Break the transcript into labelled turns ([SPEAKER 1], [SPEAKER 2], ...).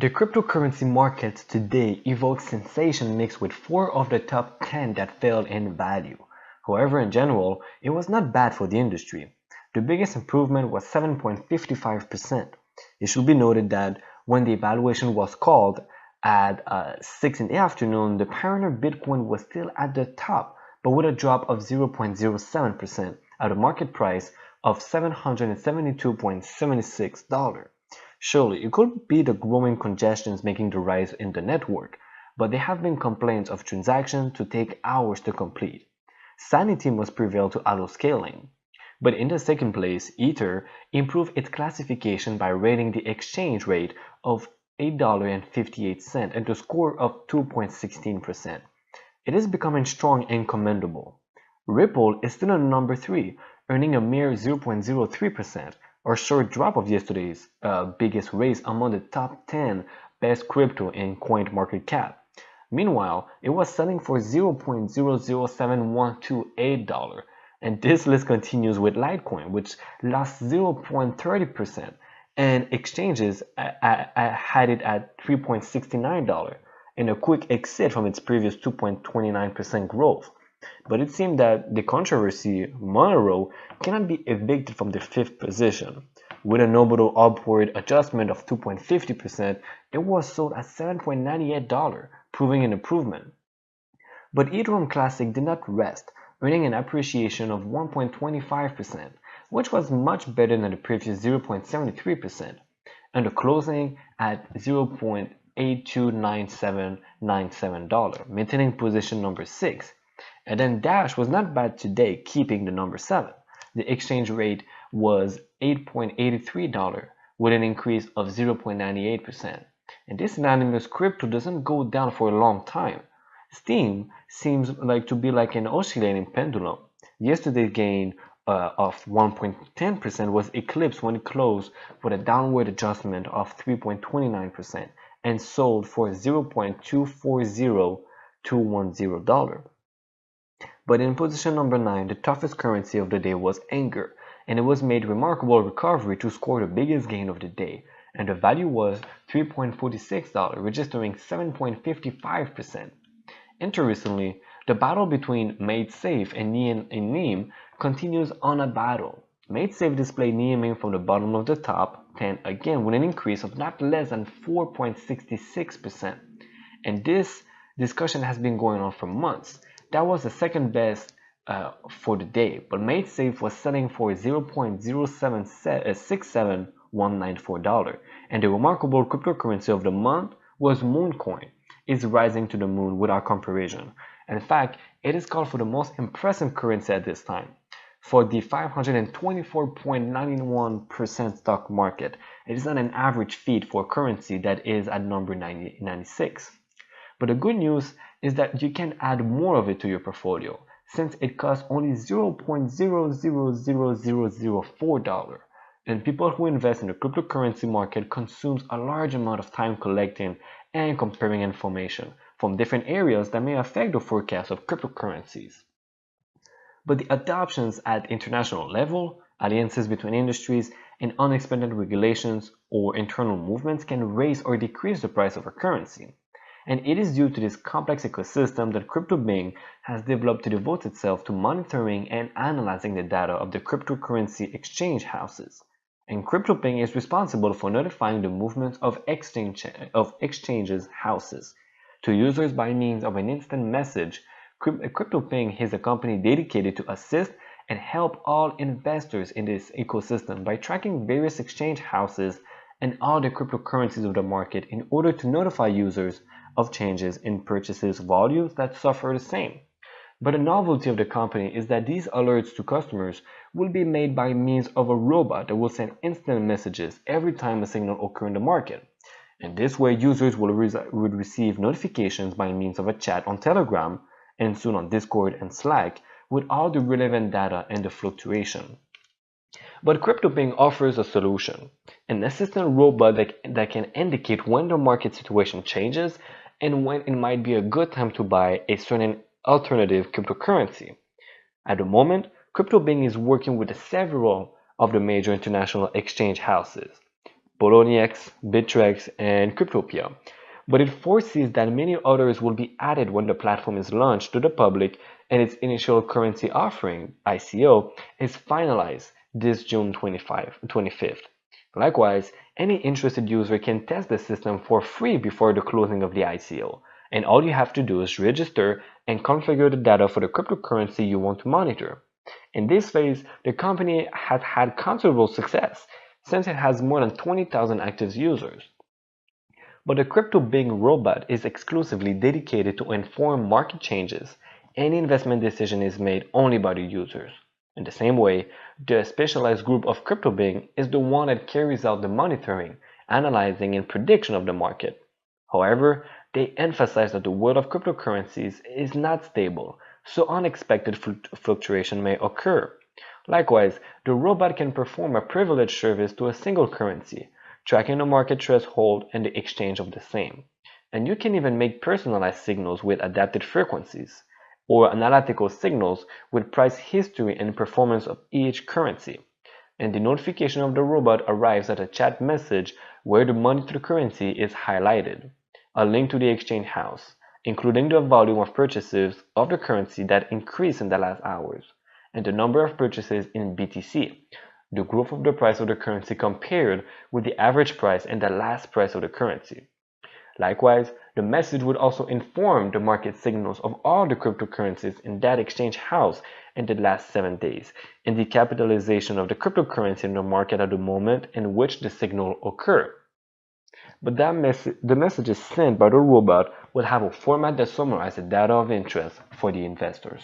[SPEAKER 1] The cryptocurrency market today evokes sensation mixed with 4 of the top 10 that fell in value. However, in general, it was not bad for the industry. The biggest improvement was 7.55%. It should be noted that when the evaluation was called at 6 in the afternoon, the Pioneer Bitcoin was still at the top, but with a drop of 0.07% at a market price of $772.76. Surely, it could be the growing congestions making the rise in the network, but there have been complaints of transactions to take hours to complete. Sanity must prevail to allow scaling. But in the second place, Ether improved its classification by rating the exchange rate of $8.58 and a score of 2.16%. It is becoming strong and commendable. Ripple is still in number 3, earning a mere 0.03%, or short drop of yesterday's biggest raise among the top 10 best crypto in CoinMarketCap. Meanwhile, it was selling for $0.007128, and this list continues with Litecoin, which lost 0.30%, and exchanges had it at $3.69, and a quick exit from its previous 2.29% growth. But it seemed that the controversy, Monero, cannot be evicted from the 5th position. With a notable upward adjustment of 2.50%, it was sold at $7.98, proving an improvement. But Ethereum Classic did not rest, earning an appreciation of 1.25%, which was much better than the previous 0.73%, and the closing at $0.829797, maintaining position number 6. And then Dash was not bad today, keeping the number 7. The exchange rate was $8.83 with an increase of 0.98%. And this anonymous crypto doesn't go down for a long time. Steem seems like to be like an oscillating pendulum. Yesterday's gain of 1.10% was eclipsed when it closed with a downward adjustment of 3.29% and sold for $0.240210. But in position number 9, the toughest currency of the day was Anger, and it was made remarkable recovery to score the biggest gain of the day, and the value was $3.46, registering 7.55%. Interestingly, the battle between MadeSafe and Neem continues on a battle. MadeSafe displayed Neem from the bottom of the top 10 again with an increase of not less than 4.66%. And this discussion has been going on for months. That was the second best for the day, but MadeSafe was selling for $0.0679194, and the remarkable cryptocurrency of the month was Mooncoin. It's rising to the moon without comparison. In fact, it is called for the most impressive currency at this time. For the 524.91% stock market, it is not an average feat for a currency that is at number 96. But the good news is that you can add more of it to your portfolio, since it costs only $0.000004. And people who invest in the cryptocurrency market consumes a large amount of time collecting and comparing information from different areas that may affect the forecast of cryptocurrencies. But the adoptions at international level, alliances between industries, and unexpected regulations or internal movements can raise or decrease the price of a currency. And it is due to this complex ecosystem that CryptoBing has developed to devote itself to monitoring and analyzing the data of the cryptocurrency exchange houses. And CryptoBing is responsible for notifying the movements of exchanges houses to users by means of an instant message. CryptoPing is a company dedicated to assist and help all investors in this ecosystem by tracking various exchange houses and all the cryptocurrencies of the market in order to notify users of changes in purchases volumes that suffer the same. But the novelty of the company is that these alerts to customers will be made by means of a robot that will send instant messages every time a signal occurs in the market. And this way users will receive notifications by means of a chat on Telegram and soon on Discord and Slack with all the relevant data and the fluctuation. But CryptoBing offers a solution, an assistant robot that can indicate when the market situation changes and when it might be a good time to buy a certain alternative cryptocurrency. At the moment, CryptoBing is working with several of the major international exchange houses. Poloniex, Bittrex, and Cryptopia. But it foresees that many others will be added when the platform is launched to the public and its initial currency offering, ICO, is finalized this June 25th. Likewise, any interested user can test the system for free before the closing of the ICO, and all you have to do is register and configure the data for the cryptocurrency you want to monitor. In this phase, the company has had considerable success since it has more than 20,000 active users. But the CryptoBing robot is exclusively dedicated to inform market changes. Any investment decision is made only by the users. In the same way, the specialized group of CryptoBing is the one that carries out the monitoring, analyzing, and prediction of the market. However, they emphasize that the world of cryptocurrencies is not stable, so unexpected fluctuation may occur. Likewise, the robot can perform a privileged service to a single currency, tracking the market threshold and the exchange of the same. And you can even make personalized signals with adapted frequencies, or analytical signals with price history and performance of each currency. And the notification of the robot arrives at a chat message where the monitored currency is highlighted, a link to the exchange house, including the volume of purchases of the currency that increased in the last hours, and the number of purchases in BTC, the growth of the price of the currency compared with the average price and the last price of the currency. Likewise, the message would also inform the market signals of all the cryptocurrencies in that exchange house in the last 7 days, and the capitalization of the cryptocurrency in the market at the moment in which the signal occurred. But the messages sent by the robot will have a format that summarizes the data of interest for the investors.